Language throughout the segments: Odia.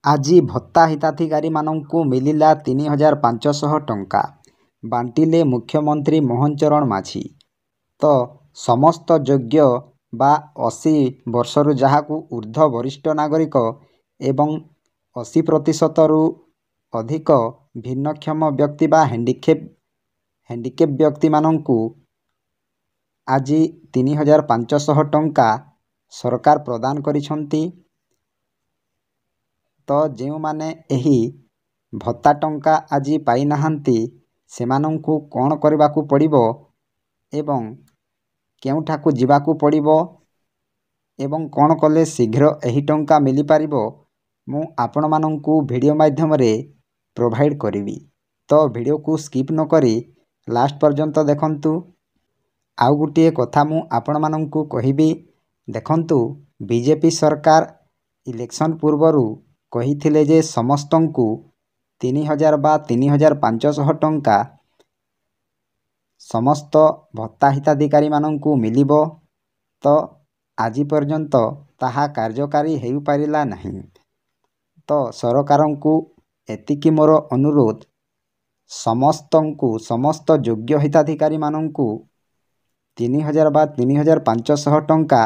ଆଜି ଭତ୍ତା ହିତାଧିକାରୀମାନଙ୍କୁ ମିଳିଲା 3,500 ଟଙ୍କା। ବାଣ୍ଟିଲେ ମୁଖ୍ୟମନ୍ତ୍ରୀ ମୋହନ ଚରଣ ମାଝୀ। ତ ସମସ୍ତ ଯୋଗ୍ୟ ବା 80 ବର୍ଷରୁ ଯାହାକୁ ଉର୍ଦ୍ଧ୍ୱ ବରିଷ୍ଠ ନାଗରିକ ଏବଂ 80%ରୁ ଅଧିକ ଭିନ୍ନକ୍ଷମ ବ୍ୟକ୍ତି ବା ହ୍ୟାଣ୍ଡିକେପ୍ ବ୍ୟକ୍ତିମାନଙ୍କୁ ଆଜି 3,500 ଟଙ୍କା ସରକାର ପ୍ରଦାନ କରିଛନ୍ତି। ତ ଯେଉଁମାନେ ଏହି ଭତ୍ତା ଟଙ୍କା ଆଜି ପାଇନାହାନ୍ତି ସେମାନଙ୍କୁ କ'ଣ କରିବାକୁ ପଡ଼ିବ ଏବଂ କେଉଁଠାକୁ ଯିବାକୁ ପଡ଼ିବ ଏବଂ କ'ଣ କଲେ ଶୀଘ୍ର ଏହି ଟଙ୍କା ମିଳିପାରିବ ମୁଁ ଆପଣମାନଙ୍କୁ ଭିଡ଼ିଓ ମାଧ୍ୟମରେ ପ୍ରୋଭାଇଡ଼ କରିବି। ତ ଭିଡ଼ିଓକୁ ସ୍କିପ୍ ନକରି ଲାଷ୍ଟ ପର୍ଯ୍ୟନ୍ତ ଦେଖନ୍ତୁ। ଆଉ ଗୋଟିଏ କଥା ମୁଁ ଆପଣମାନଙ୍କୁ କହିବି, ଦେଖନ୍ତୁ ବିଜେପି ସରକାର ଇଲେକ୍ସନ୍ ପୂର୍ବରୁ କହିଥିଲେ ଯେ ସମସ୍ତଙ୍କୁ 3,000 ବା 3,500 ଟଙ୍କା ସମସ୍ତ ଭତ୍ତା ହିତାଧିକାରୀମାନଙ୍କୁ ମିଳିବ। ତ ଆଜି ପର୍ଯ୍ୟନ୍ତ ତାହା କାର୍ଯ୍ୟକାରୀ ହୋଇପାରିଲା ନାହିଁ। ତ ସରକାରଙ୍କୁ ଏତିକି ମୋର ଅନୁରୋଧ, ସମସ୍ତ ଯୋଗ୍ୟ ହିତାଧିକାରୀମାନଙ୍କୁ 3,000 ବା 3,500 ଟଙ୍କା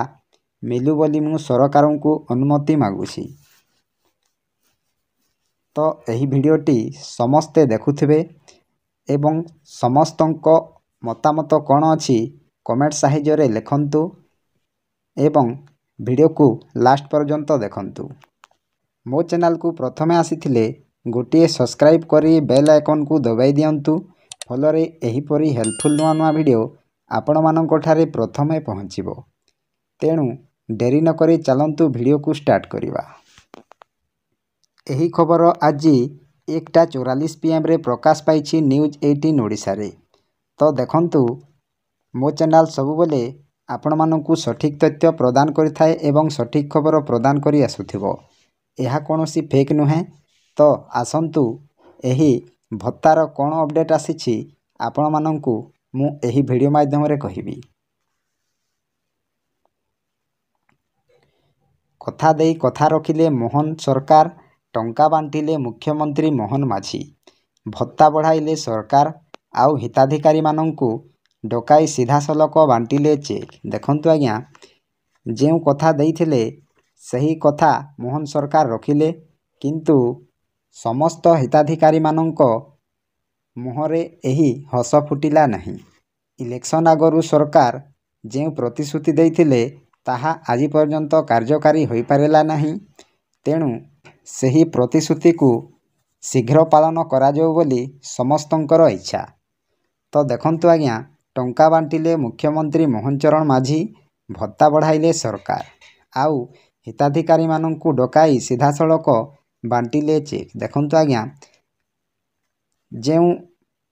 ମିଳୁ ବୋଲି ମୁଁ ସରକାରଙ୍କୁ ଅନୁମତି ମାଗୁଛି। ତ ଏହି ଭିଡ଼ିଓଟି ସମସ୍ତେ ଦେଖୁଥିବେ ଏବଂ ସମସ୍ତଙ୍କ ମତାମତ କ'ଣ ଅଛି କମେଣ୍ଟ ସାହାଯ୍ୟରେ ଲେଖନ୍ତୁ ଏବଂ ଭିଡ଼ିଓକୁ ଲାଷ୍ଟ ପର୍ଯ୍ୟନ୍ତ ଦେଖନ୍ତୁ। ମୋ ଚ୍ୟାନେଲକୁ ପ୍ରଥମେ ଆସିଥିଲେ ଗୋଟିଏ ସବସ୍କ୍ରାଇବ୍ କରି ବେଲ୍ ଆଇକନ୍କୁ ଦବାଇ ଦିଅନ୍ତୁ। ଫଳରେ ଏହିପରି ହେଲ୍ପଫୁଲ୍ ନୂଆ ନୂଆ ଭିଡ଼ିଓ ଆପଣମାନଙ୍କଠାରେ ପ୍ରଥମେ ପହଞ୍ଚିବ। ତେଣୁ ଡେରି ନକରି ଚାଲନ୍ତୁ ଭିଡ଼ିଓକୁ ଷ୍ଟାର୍ଟ କରିବା। ଏହି ଖବର ଆଜି 1ଟା 44 PM ପ୍ରକାଶ ପାଇଛି ନ୍ୟୁଜ୍18 ଓଡ଼ିଶାରେ। ତ ଦେଖନ୍ତୁ ମୋ ଚ୍ୟାନେଲ ସବୁବେଳେ ଆପଣମାନଙ୍କୁ ସଠିକ୍ ତଥ୍ୟ ପ୍ରଦାନ କରିଥାଏ ଏବଂ ସଠିକ୍ ଖବର ପ୍ରଦାନ କରି ଆସୁଥିବ। ଏହା କୌଣସି ଫେକ୍ ନୁହେଁ। ତ ଆସନ୍ତୁ ଏହି ଭତ୍ତାର କ'ଣ ଅପଡେଟ୍ ଆସିଛି ଆପଣମାନଙ୍କୁ ମୁଁ ଏହି ଭିଡ଼ିଓ ମାଧ୍ୟମରେ କହିବି। କଥା ଦେଇ କଥା ରଖିଲେ ମୋହନ ସରକାର, ଟଙ୍କା ବାଣ୍ଟିଲେ ମୁଖ୍ୟମନ୍ତ୍ରୀ ମୋହନ ମାଝୀ। ଭତ୍ତା ବଢ଼ାଇଲେ ସରକାର ଆଉ ହିତାଧିକାରୀମାନଙ୍କୁ ଡକାଇ ସିଧାସଳଖ ବାଣ୍ଟିଲେ ଚେକ୍। ଦେଖନ୍ତୁ ଆଜ୍ଞା, ଯେଉଁ କଥା ଦେଇଥିଲେ ସେହି କଥା ମୋହନ ସରକାର ରଖିଲେ, କିନ୍ତୁ ସମସ୍ତ ହିତାଧିକାରୀମାନଙ୍କ ମୁହଁରେ ଏହି ହସ ଫୁଟିଲା ନାହିଁ। ଇଲେକ୍ସନ୍ ଆଗରୁ ସରକାର ଯେଉଁ ପ୍ରତିଶ୍ରୁତି ଦେଇଥିଲେ ତାହା ଆଜି ପର୍ଯ୍ୟନ୍ତ କାର୍ଯ୍ୟକାରୀ ହୋଇପାରିଲା ନାହିଁ। ତେଣୁ ସେହି ପ୍ରତିଶ୍ରୁତିକୁ ଶୀଘ୍ର ପାଳନ କରାଯାଉ ବୋଲି ସମସ୍ତଙ୍କର ଇଚ୍ଛା। ତ ଦେଖନ୍ତୁ ଆଜ୍ଞା, ଟଙ୍କା ବାଣ୍ଟିଲେ ମୁଖ୍ୟମନ୍ତ୍ରୀ ମୋହନ ଚରଣ ମାଝୀ, ଭତ୍ତା ବଢ଼ାଇଲେ ସରକାର ଆଉ ହିତାଧିକାରୀମାନଙ୍କୁ ଡକାଇ ସିଧାସଳଖ ବାଣ୍ଟିଲେ ଚେକ୍। ଦେଖନ୍ତୁ ଆଜ୍ଞା, ଯେଉଁ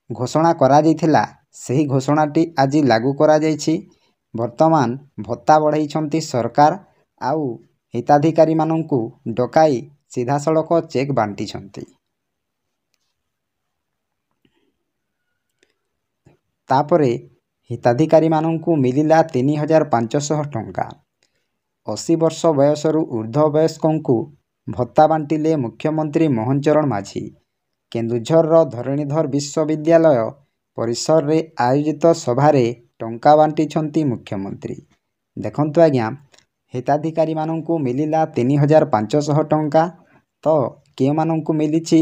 ଘୋଷଣା କରାଯାଇଥିଲା ସେହି ଘୋଷଣାଟି ଆଜି ଲାଗୁ କରାଯାଇଛି। ବର୍ତ୍ତମାନ ଭତ୍ତା ବଢ଼ାଇଛନ୍ତି ସରକାର ଆଉ ହିତାଧିକାରୀମାନଙ୍କୁ ଡକାଇ ସିଧାସଳଖ ଚେକ୍ ବାଣ୍ଟିଛନ୍ତି। ତାପରେ ହିତାଧିକାରୀମାନଙ୍କୁ ମିଳିଲା 3,500 ଟଙ୍କା। 80 ବର୍ଷ ବୟସରୁ ଉର୍ଦ୍ଧ୍ୱ ବୟସ୍କଙ୍କୁ ଭତ୍ତା ବାଣ୍ଟିଲେ ମୁଖ୍ୟମନ୍ତ୍ରୀ ମୋହନ ଚରଣ ମାଝୀ। କେନ୍ଦୁଝରର ଧରଣୀଧର ବିଶ୍ୱବିଦ୍ୟାଳୟ ପରିସରରେ ଆୟୋଜିତ ସଭାରେ ଟଙ୍କା ବାଣ୍ଟିଛନ୍ତି ମୁଖ୍ୟମନ୍ତ୍ରୀ। ଦେଖନ୍ତୁ ଆଜ୍ଞା, ହିତାଧିକାରୀମାନଙ୍କୁ ମିଳିଲା 3,500 ଟଙ୍କା। ତ କେଉଁମାନଙ୍କୁ ମିଳିଛି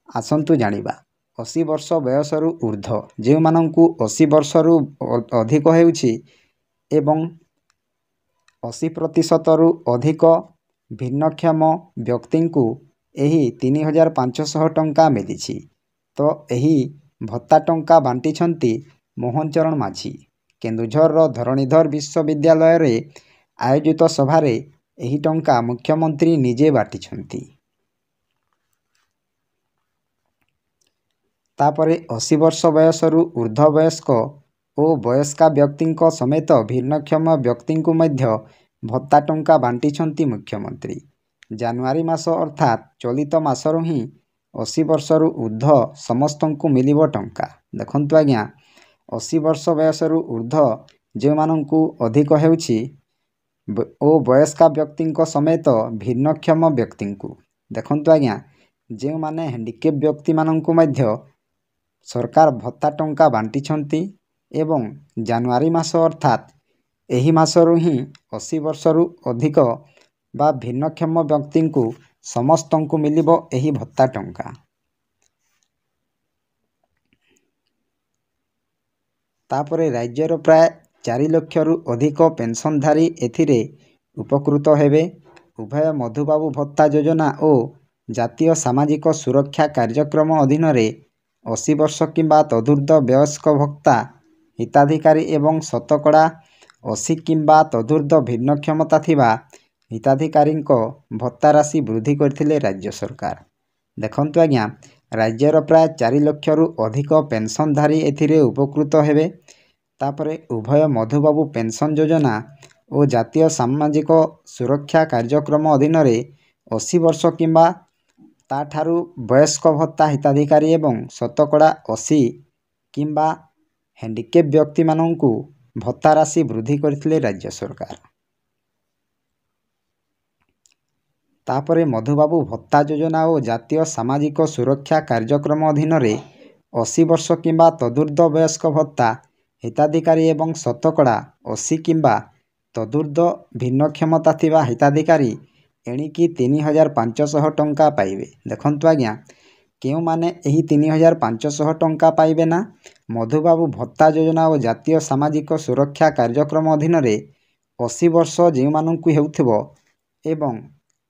ଆସନ୍ତୁ ଜାଣିବା। 80 ବର୍ଷ ବୟସରୁ ଉର୍ଦ୍ଧ୍ୱ, ଯେଉଁମାନଙ୍କୁ 80 ବର୍ଷରୁ ଅଧିକ ହେଉଛି ଏବଂ 80%ରୁ ଅଧିକ ଭିନ୍ନକ୍ଷମ ବ୍ୟକ୍ତିଙ୍କୁ ଏହି 3,500 ଟଙ୍କା ମିଳିଛି। ତ ଏହି ଭତ୍ତା ଟଙ୍କା ବାଣ୍ଟିଛନ୍ତି ମୋହନ ଚରଣ ମାଝୀ। କେନ୍ଦୁଝରର ଧରଣୀଧର ବିଶ୍ୱବିଦ୍ୟାଳୟରେ ଆୟୋଜିତ ସଭାରେ ଏହି ଟଙ୍କା ମୁଖ୍ୟମନ୍ତ୍ରୀ ନିଜେ ବାଣ୍ଟିଛନ୍ତି। ତାପରେ 80 ବର୍ଷ ବୟସରୁ ଉର୍ଦ୍ଧ୍ୱ ବୟସ୍କ ଓ ବୟସ୍କା ବ୍ୟକ୍ତିଙ୍କ ସମେତ ଭିନ୍ନକ୍ଷମ ବ୍ୟକ୍ତିଙ୍କୁ ମଧ୍ୟ ଭତ୍ତା ଟଙ୍କା ବାଣ୍ଟିଛନ୍ତି ମୁଖ୍ୟମନ୍ତ୍ରୀ। ଜାନୁଆରୀ ମାସ ଅର୍ଥାତ୍ ଚଳିତ ମାସରୁ ହିଁ 80 ବର୍ଷରୁ ଉର୍ଦ୍ଧ୍ୱ ସମସ୍ତଙ୍କୁ ମିଳିବ ଟଙ୍କା। ଦେଖନ୍ତୁ ଆଜ୍ଞା, 80 ବର୍ଷ ବୟସରୁ ଉର୍ଦ୍ଧ୍ୱ ଯେଉଁମାନଙ୍କୁ ଅଧିକ ହେଉଛି ଓ ବୟସ୍କା ବ୍ୟକ୍ତିଙ୍କ ସମେତ ଭିନ୍ନକ୍ଷମ ବ୍ୟକ୍ତିଙ୍କୁ ଦେଖନ୍ତୁ ଆଜ୍ଞା, ଯେଉଁମାନେ ହ୍ୟାଣ୍ଡିକ୍ୟାପ୍ ବ୍ୟକ୍ତିମାନଙ୍କୁ ମଧ୍ୟ ସରକାର ଭତ୍ତା ଟଙ୍କା ବାଣ୍ଟିଛନ୍ତି ଏବଂ ଜାନୁଆରୀ ମାସ ଅର୍ଥାତ୍ ଏହି ମାସରୁ ହିଁ 80 ବର୍ଷରୁ ଅଧିକ ବା ଭିନ୍ନକ୍ଷମ ବ୍ୟକ୍ତିଙ୍କୁ ସମସ୍ତଙ୍କୁ ମିଳିବ ଏହି ଭତ୍ତା ଟଙ୍କା। ତାପରେ ରାଜ୍ୟର ପ୍ରାୟ 4 ଲକ୍ଷରୁ ଅଧିକ ପେନ୍ସନଧାରୀ ଏଥିରେ ଉପକୃତ ହେବେ। ଉଭୟ ମଧୁବାବୁ ଭତ୍ତା ଯୋଜନା ଓ ଜାତୀୟ ସାମାଜିକ ସୁରକ୍ଷା କାର୍ଯ୍ୟକ୍ରମ ଅଧୀନରେ 80 ବର୍ଷ କିମ୍ବା ତଦୁର୍ଦ୍ଧ୍ୱ ବୟସ୍କ ଭତ୍ତା ହିତାଧିକାରୀ ଏବଂ ଶତକଡ଼ା 80 କିମ୍ବା ତଦୁର୍ଦ୍ଧ୍ୱ ଭିନ୍ନକ୍ଷମତା ଥିବା ହିତାଧିକାରୀଙ୍କ ଭତ୍ତା ରାଶି ବୃଦ୍ଧି କରିଥିଲେ ରାଜ୍ୟ ସରକାର। ଦେଖନ୍ତୁ ଆଜ୍ଞା, ରାଜ୍ୟର ପ୍ରାୟ 4 ଲକ୍ଷରୁ ଅଧିକ ପେନ୍ସନଧାରୀ ଏଥିରେ ଉପକୃତ ହେବେ। ତାପରେ ଉଭୟ ମଧୁବାବୁ ପେନ୍ସନ୍ ଯୋଜନା ଓ ଜାତୀୟ ସାମାଜିକ ସୁରକ୍ଷା କାର୍ଯ୍ୟକ୍ରମ ଅଧୀନରେ 80 ବର୍ଷ କିମ୍ବା ତାଠାରୁ ବୟସ୍କ ଭତ୍ତା ହିତାଧିକାରୀ ଏବଂ ଶତକଡ଼ା 80 କିମ୍ବା ହ୍ୟାଣ୍ଡିକ୍ୟାପ୍ ବ୍ୟକ୍ତିମାନଙ୍କୁ ଭତ୍ତା ରାଶି ବୃଦ୍ଧି କରିଥିଲେ ରାଜ୍ୟ ସରକାର। ତାପରେ ମଧୁବାବୁ ଭତ୍ତା ଯୋଜନା ଓ ଜାତୀୟ ସାମାଜିକ ସୁରକ୍ଷା କାର୍ଯ୍ୟକ୍ରମ ଅଧୀନରେ 80 ବର୍ଷ କିମ୍ବା ତଦୁର୍ଦ୍ଧ୍ୱ ବୟସ୍କ ଭତ୍ତା ହିତାଧିକାରୀ ଏବଂ ଶତକଡ଼ା 80 କିମ୍ବା ତଦୁର୍ଦ୍ଧ୍ୱ ଭିନ୍ନକ୍ଷମତା ଥିବା ହିତାଧିକାରୀ ଏଣିକି 3500 ଟଙ୍କା ପାଇବେ। ଦେଖନ୍ତୁ ଆଜ୍ଞା, କେଉଁମାନେ ଏହି 3500 ଟଙ୍କା ପାଇବେ ନା ମଧୁବାବୁ ଭତ୍ତା ଯୋଜନା ଓ ଜାତୀୟ ସାମାଜିକ ସୁରକ୍ଷା କାର୍ଯ୍ୟକ୍ରମ ଅଧୀନରେ 80 ବର୍ଷ ଯେଉଁମାନଙ୍କୁ ହେଉଥିବ ଏବଂ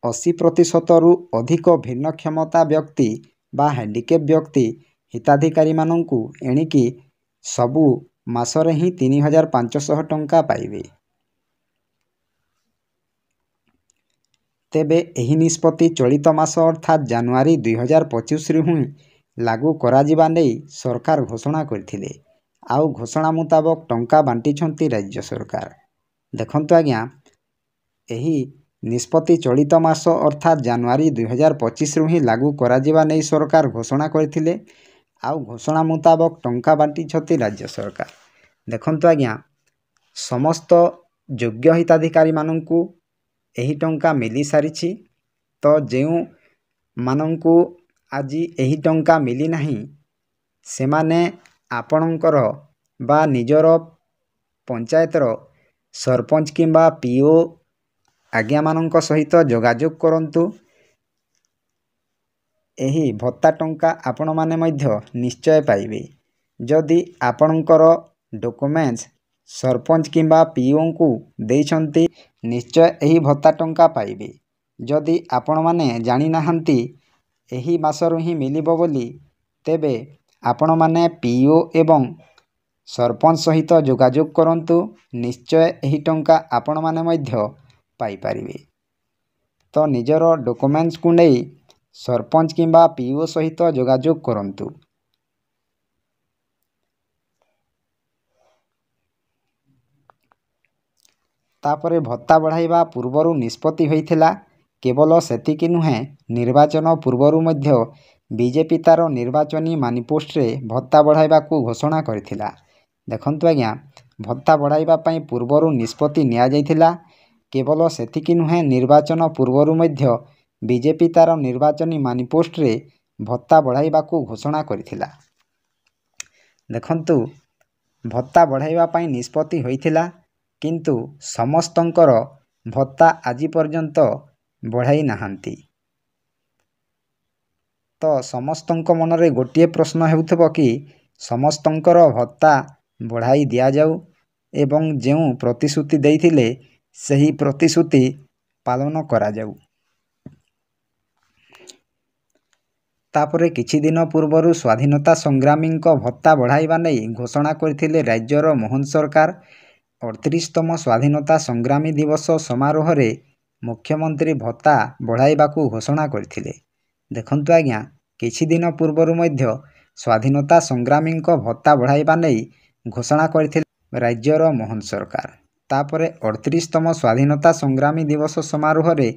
80%ରୁ ଅଧିକ ଭିନ୍ନକ୍ଷମତା ବ୍ୟକ୍ତି ବା ହ୍ୟାଣ୍ଡିକ୍ୟାପ୍ ବ୍ୟକ୍ତି ହିତାଧିକାରୀମାନଙ୍କୁ ଏଣିକି ସବୁ ମାସରେ ହିଁ 3500 ଟଙ୍କା ପାଇବେ। ତେବେ ଏହି ନିଷ୍ପତ୍ତି ଚଳିତ ମାସ ଅର୍ଥାତ୍ ଜାନୁଆରୀ 2025ରୁ ହିଁ ଲାଗୁ କରାଯିବା ନେଇ ସରକାର ଘୋଷଣା କରିଥିଲେ। ଆଉ ଘୋଷଣା ମୁତାବକ ଟଙ୍କା ବାଣ୍ଟିଛନ୍ତି ରାଜ୍ୟ ସରକାର। ଦେଖନ୍ତୁ ଆଜ୍ଞା, ଏହି ନିଷ୍ପତ୍ତି ଚଳିତ ମାସ ଅର୍ଥାତ୍ ଜାନୁଆରୀ 2025ରୁ ହିଁ ଲାଗୁ କରାଯିବା ନେଇ ସରକାର ଘୋଷଣା କରିଥିଲେ। ଆଉ ଘୋଷଣା ମୁତାବକ ଟଙ୍କା ବାଣ୍ଟିଛନ୍ତି ରାଜ୍ୟ ସରକାର। ଦେଖନ୍ତୁ ଆଜ୍ଞା, ସମସ୍ତ ଯୋଗ୍ୟ ହିତାଧିକାରୀମାନଙ୍କୁ ଏହି ଟଙ୍କା ମିଳିସାରିଛି। ତ ଯେଉଁମାନଙ୍କୁ ଆଜି ଏହି ଟଙ୍କା ମିଳିନାହିଁ ସେମାନେ ଆପଣଙ୍କର ବା ନିଜର ପଞ୍ଚାୟତର ସରପଞ୍ଚ କିମ୍ବା ପିଓ ଆଜ୍ଞାମାନଙ୍କ ସହିତ ଯୋଗାଯୋଗ କରନ୍ତୁ। ଏହି ଭତ୍ତା ଟଙ୍କା ଆପଣମାନେ ମଧ୍ୟ ନିଶ୍ଚୟ ପାଇବେ। ଯଦି ଆପଣଙ୍କର ଡକୁମେଣ୍ଟସ୍ ସରପଞ୍ଚ କିମ୍ବା ପିଓଙ୍କୁ ଦେଇଛନ୍ତି ନିଶ୍ଚୟ ଏହି ଭତ୍ତା ଟଙ୍କା ପାଇବେ। ଯଦି ଆପଣମାନେ ଜାଣିନାହାନ୍ତି ଏହି ମାସରୁ ହିଁ ମିଳିବ ବୋଲି, ତେବେ ଆପଣମାନେ ପିଓ ଏବଂ ସରପଞ୍ଚ ସହିତ ଯୋଗାଯୋଗ କରନ୍ତୁ। ନିଶ୍ଚୟ ଏହି ଟଙ୍କା ଆପଣମାନେ ମଧ୍ୟ ପାଇପାରିବେ। ତ ନିଜର ଡକୁମେଣ୍ଟସକୁ ନେଇ ସରପଞ୍ଚ କିମ୍ବା ପିଓ ସହିତ ଯୋଗାଯୋଗ କରନ୍ତୁ। ତାପରେ ଭତ୍ତା ବଢ଼ାଇବା ପୂର୍ବରୁ ନିଷ୍ପତ୍ତି ହୋଇଥିଲା। କେବଳ ସେତିକି ନୁହେଁ, ନିର୍ବାଚନ ପୂର୍ବରୁ ମଧ୍ୟ ବିଜେପି ତାର ନିର୍ବାଚନୀ ମାନିଫେଷ୍ଟୋରେ ଭତ୍ତା ବଢ଼ାଇବାକୁ ଘୋଷଣା କରିଥିଲା। ଦେଖନ୍ତୁ ଆଜ୍ଞା, ଭତ୍ତା ବଢ଼ାଇବା ପାଇଁ ପୂର୍ବରୁ ନିଷ୍ପତ୍ତି ନିଆଯାଇଥିଲା। କେବଳ ସେତିକି ନୁହେଁ, ନିର୍ବାଚନ ପୂର୍ବରୁ ମଧ୍ୟ ବିଜେପି ତାର ନିର୍ବାଚନୀ ମାନିଫେଷ୍ଟୋରେ ଭତ୍ତା ବଢ଼ାଇବାକୁ ଘୋଷଣା କରିଥିଲା। ଦେଖନ୍ତୁ, ଭତ୍ତା ବଢ଼ାଇବା ପାଇଁ ନିଷ୍ପତ୍ତି ହୋଇଥିଲା, କିନ୍ତୁ ସମସ୍ତଙ୍କର ଭତ୍ତା ଆଜି ପର୍ଯ୍ୟନ୍ତ ବଢ଼ାଇ ନାହାନ୍ତି। ତ ସମସ୍ତଙ୍କ ମନରେ ଗୋଟିଏ ପ୍ରଶ୍ନ ହେଉଥିବ କି ସମସ୍ତଙ୍କର ଭତ୍ତା ବଢ଼ାଇ ଦିଆଯାଉ ଏବଂ ଯେଉଁ ପ୍ରତିଶ୍ରୁତି ଦେଇଥିଲେ ସେହି ପ୍ରତିଶ୍ରୁତି ପାଳନ କରାଯାଉ। ତାପରେ କିଛି ଦିନ ପୂର୍ବରୁ ସ୍ୱାଧୀନତା ସଂଗ୍ରାମୀଙ୍କ ଭତ୍ତା ବଢ଼ାଇବା ନେଇ ଘୋଷଣା କରିଥିଲେ ରାଜ୍ୟର ମୋହନ ସରକାର। 38ତମ ସ୍ୱାଧୀନତା ସଂଗ୍ରାମୀ ଦିବସ ସମାରୋହରେ ମୁଖ୍ୟମନ୍ତ୍ରୀ ଭତ୍ତା ବଢ଼ାଇବାକୁ ଘୋଷଣା କରିଥିଲେ। ଦେଖନ୍ତୁ ଆଜ୍ଞା, କିଛି ଦିନ ପୂର୍ବରୁ ମଧ୍ୟ ସ୍ୱାଧୀନତା ସଂଗ୍ରାମୀଙ୍କ ଭତ୍ତା ବଢ଼ାଇବା ନେଇ ଘୋଷଣା କରିଥିଲେ ରାଜ୍ୟର ମୋହନ ସରକାର। ତାପରେ 38ତମ ସ୍ୱାଧୀନତା ସଂଗ୍ରାମୀ ଦିବସ ସମାରୋହରେ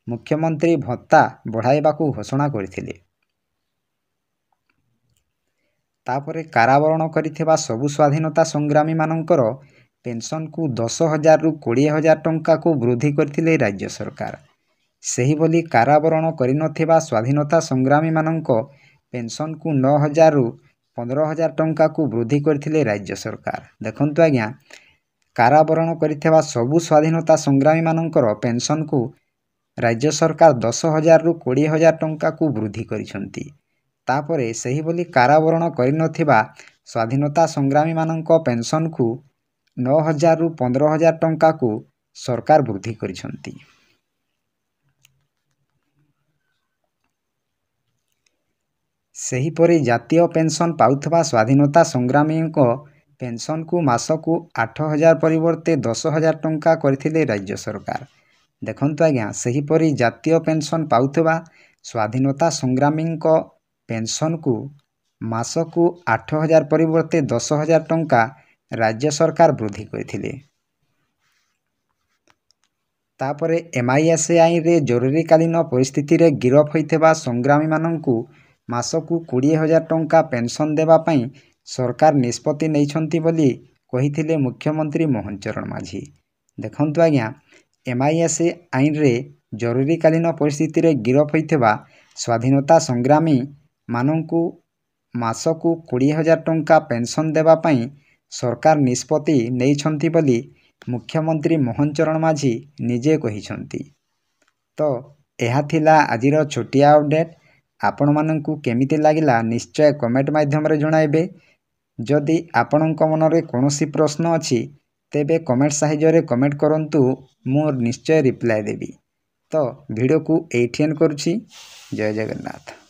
ମୁଖ୍ୟମନ୍ତ୍ରୀ ଭତ୍ତା ବଢ଼ାଇବାକୁ ଘୋଷଣା କରିଥିଲେ। ତାପରେ କାରାବରଣ କରିଥିବା ସବୁ ସ୍ୱାଧୀନତା ସଂଗ୍ରାମୀମାନଙ୍କର ପେନ୍ସନକୁ 10,000ରୁ 20,000 ଟଙ୍କାକୁ ବୃଦ୍ଧି କରିଥିଲେ ରାଜ୍ୟ ସରକାର। ସେହିଭଳି କାରାବରଣ କରିନଥିବା ସ୍ୱାଧୀନତା ସଂଗ୍ରାମୀମାନଙ୍କ ପେନ୍ସନକୁ 9,000ରୁ 15,000 ଟଙ୍କାକୁ ବୃଦ୍ଧି କରିଥିଲେ ରାଜ୍ୟ ସରକାର। ଦେଖନ୍ତୁ ଆଜ୍ଞା, କାରାବରଣ କରିଥିବା ସବୁ ସ୍ୱାଧୀନତା ସଂଗ୍ରାମୀମାନଙ୍କର ପେନ୍ସନକୁ ରାଜ୍ୟ ସରକାର 10,000ରୁ 20,000 ଟଙ୍କାକୁ ବୃଦ୍ଧି କରିଛନ୍ତି। ତାପରେ ସେହିଭଳି କାରାବରଣ କରିନଥିବା ସ୍ୱାଧୀନତା ସଂଗ୍ରାମୀମାନଙ୍କ ପେନ୍ସନକୁ 9,000ରୁ 15,000 ଟଙ୍କାକୁ ସରକାର ବୃଦ୍ଧି କରିଛନ୍ତି। ସେହିପରି ଜାତୀୟ ପେନ୍ସନ୍ ପାଉଥିବା ସ୍ୱାଧୀନତା ସଂଗ୍ରାମୀଙ୍କ ପେନ୍ସନକୁ ମାସକୁ 8,000 ପରିବର୍ତ୍ତେ 10,000 ଟଙ୍କା କରିଥିଲେ ରାଜ୍ୟ ସରକାର। ଦେଖନ୍ତୁ ଆଜ୍ଞା, ସେହିପରି ଜାତୀୟ ପେନ୍ସନ୍ ପାଉଥିବା ସ୍ୱାଧୀନତା ସଂଗ୍ରାମୀଙ୍କ ପେନ୍ସନକୁ ମାସକୁ 8,000 ପରିବର୍ତ୍ତେ 10,000 ଟଙ୍କା ରାଜ୍ୟ ସରକାର ବୃଦ୍ଧି କରିଥିଲେ। ତାପରେ MISA ଆଇନରେ ଜରୁରୀକାଳୀନ ପରିସ୍ଥିତିରେ ଗିରଫ ହୋଇଥିବା ସଂଗ୍ରାମୀମାନଙ୍କୁ ମାସକୁ 20,000 ଟଙ୍କା ପେନ୍ସନ୍ ଦେବା ପାଇଁ ସରକାର ନିଷ୍ପତ୍ତି ନେଇଛନ୍ତି ବୋଲି କହିଥିଲେ ମୁଖ୍ୟମନ୍ତ୍ରୀ ମୋହନ ଚରଣ ମାଝୀ। ଦେଖନ୍ତୁ ଆଜ୍ଞା, MISA ଆଇନରେ ଜରୁରୀକାଳୀନ ପରିସ୍ଥିତିରେ ଗିରଫ ହୋଇଥିବା ସ୍ୱାଧୀନତା ସଂଗ୍ରାମୀମାନଙ୍କୁ ମାସକୁ 20,000 ଟଙ୍କା ପେନ୍ସନ୍ ଦେବା ପାଇଁ ସରକାର ନିଷ୍ପତ୍ତି ନେଇଛନ୍ତି ବୋଲି ମୁଖ୍ୟମନ୍ତ୍ରୀ ମୋହନ ଚରଣ ମାଝୀ ନିଜେ କହିଛନ୍ତି। ତ ଏହା ଥିଲା ଆଜିର ଛୋଟିଆ ଅପଡେଟ୍। ଆପଣମାନଙ୍କୁ କେମିତି ଲାଗିଲା ନିଶ୍ଚୟ କମେଣ୍ଟ ମାଧ୍ୟମରେ ଜଣାଇବେ। ଯଦି ଆପଣଙ୍କ ମନରେ କୌଣସି ପ୍ରଶ୍ନ ଅଛି ତେବେ କମେଣ୍ଟ ସାହାଯ୍ୟରେ କମେଣ୍ଟ କରନ୍ତୁ, ମୁଁ ନିଶ୍ଚୟ ରିପ୍ଲାଏ ଦେବି। ତ ଭିଡ଼ିଓକୁ ଏଇଠି ଏଣ୍ଡ କରୁଛି। ଜୟ ଜଗନ୍ନାଥ।